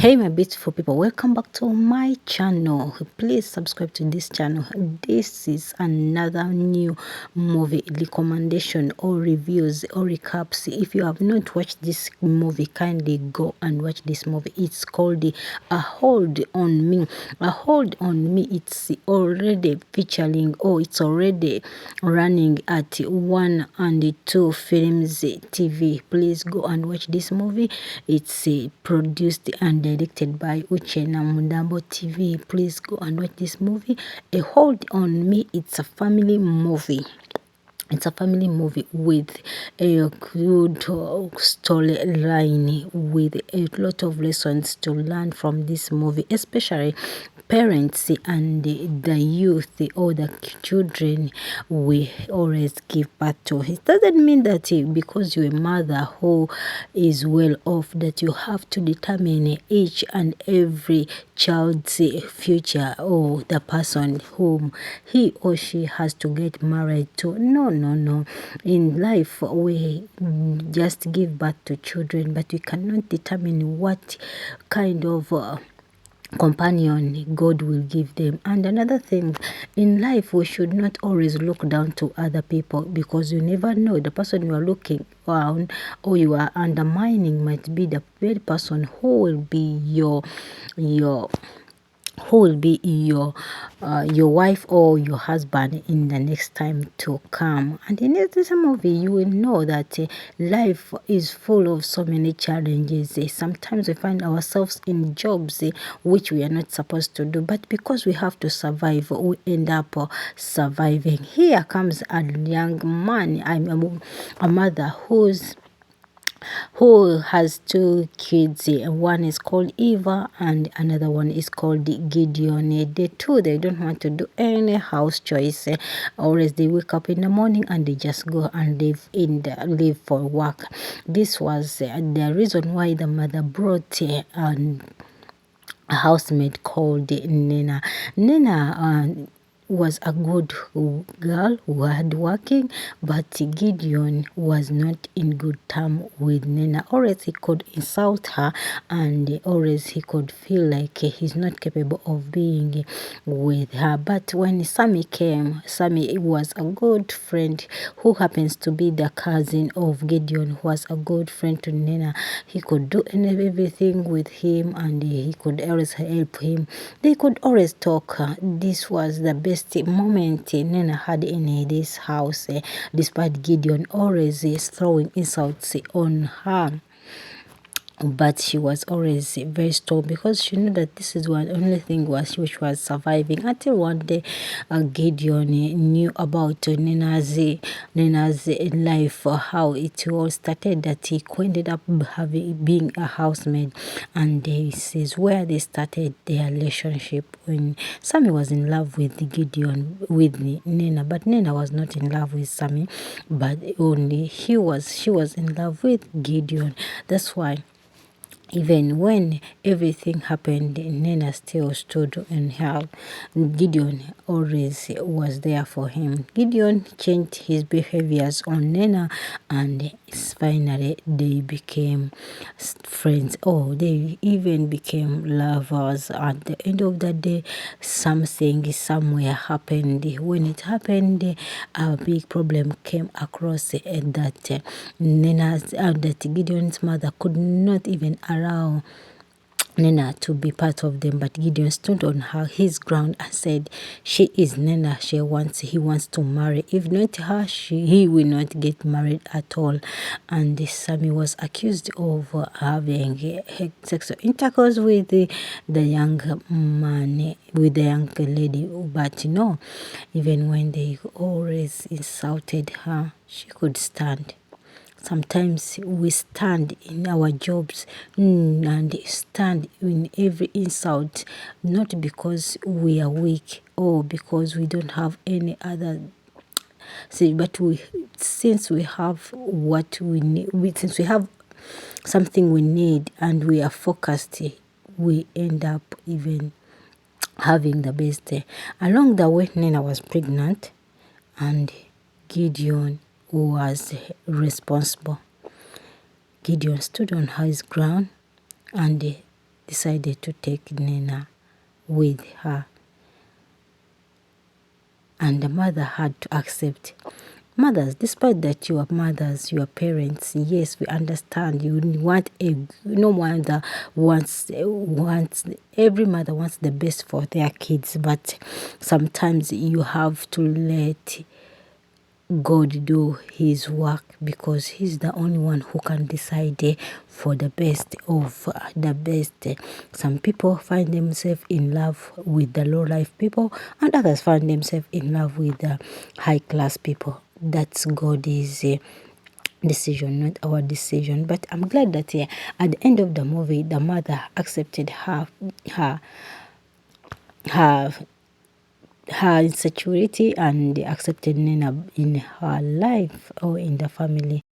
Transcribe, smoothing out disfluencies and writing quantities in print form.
Hey my beautiful people, welcome back to my channel. Please subscribe to this channel. This is another new movie recommendation or reviews or recaps. If you have not watched this movie, kindly go and watch this movie. It's called A Hold on Me. A Hold on Me. It's already featuring, it's already running at 1 and 2 Films TV. Please go and watch this movie. It's produced and directed by Chinenye TV. Please go and watch this movie. A Hold on Me. It's a family movie. It's a family movie with a good storyline, with a lot of lessons to learn from this movie, especially parents and the youth or the children we always give birth to. It doesn't mean that because you're a mother who is well off that you have to determine each and every child's future or the person whom he or she has to get married to. No. In life, we just give birth to children, but we cannot determine what kind of companion God will give them. And another thing, in life we should not always look down to other people, because you never know, the person you are looking down or you are undermining might be the very person who will be your wife or your husband in the next time to come. And in this movie you will know that life is full of so many challenges. Sometimes we find ourselves in jobs which we are not supposed to do, but because we have to survive, we end up surviving. Here comes a young man, I'm a mother who has two kids. One is called Eva and another one is called Gideon. The two, they don't want to do any house choice, or else they wake up in the morning and they just go and leave for work. This was the reason why the mother brought a housemaid called Nena. Nena was a good girl, hardworking, but Gideon was not in good term with Nena. Always he could insult her, and always he could feel like he's not capable of being with her. But when Sammy came, Sammy was a good friend who happens to be the cousin of Gideon, who was a good friend to Nena. He could do everything with him, and he could always help him. They could always talk. This was the best moment Nena had in this house, despite Gideon always throwing insults on her. But she was always very strong, because she knew that this is one only thing which was surviving. Until one day Gideon knew about Nena's life, how it all started, that he ended up being a housemaid. And this is where they started their relationship, when Sammy was in love with Gideon, with Nena, but Nena was not in love with Sammy, but only she was in love with Gideon. That's why even when everything happened, Nena still stood in her. Gideon always was there for him. Gideon changed his behaviors on Nena, and finally they became friends. Oh, they even became lovers. At the end of the day, something somewhere happened. When it happened, a big problem came across that that Gideon's mother could not even allow Nena to be part of them, but Gideon stood on his ground and said, she is Nena, he wants to marry. If not her, he will not get married at all. And Sammy was accused of having sexual intercourse with the young man, with the young lady. But no, even when they always insulted her, she could stand. Sometimes we stand in our jobs and stand in every insult, not because we are weak or because we don't have any other say, but since we have what we need, since we have something we need and we are focused, we end up even having the best. Along the way, Nena was pregnant, and Gideon was responsible. Gideon stood on his ground and decided to take Nina with her. And the mother had to accept. Mothers, despite that you are mothers, you are parents, yes, we understand. You want no mother wants every mother wants the best for their kids, but sometimes you have to let God do his work, because he's the only one who can decide for the best of the best. Some people find themselves in love with the low life people, and others find themselves in love with the high class people. That's God's decision, not our decision. But I'm glad that at the end of the movie, the mother accepted her her her insecurity and accepted Nina in her life or in the family.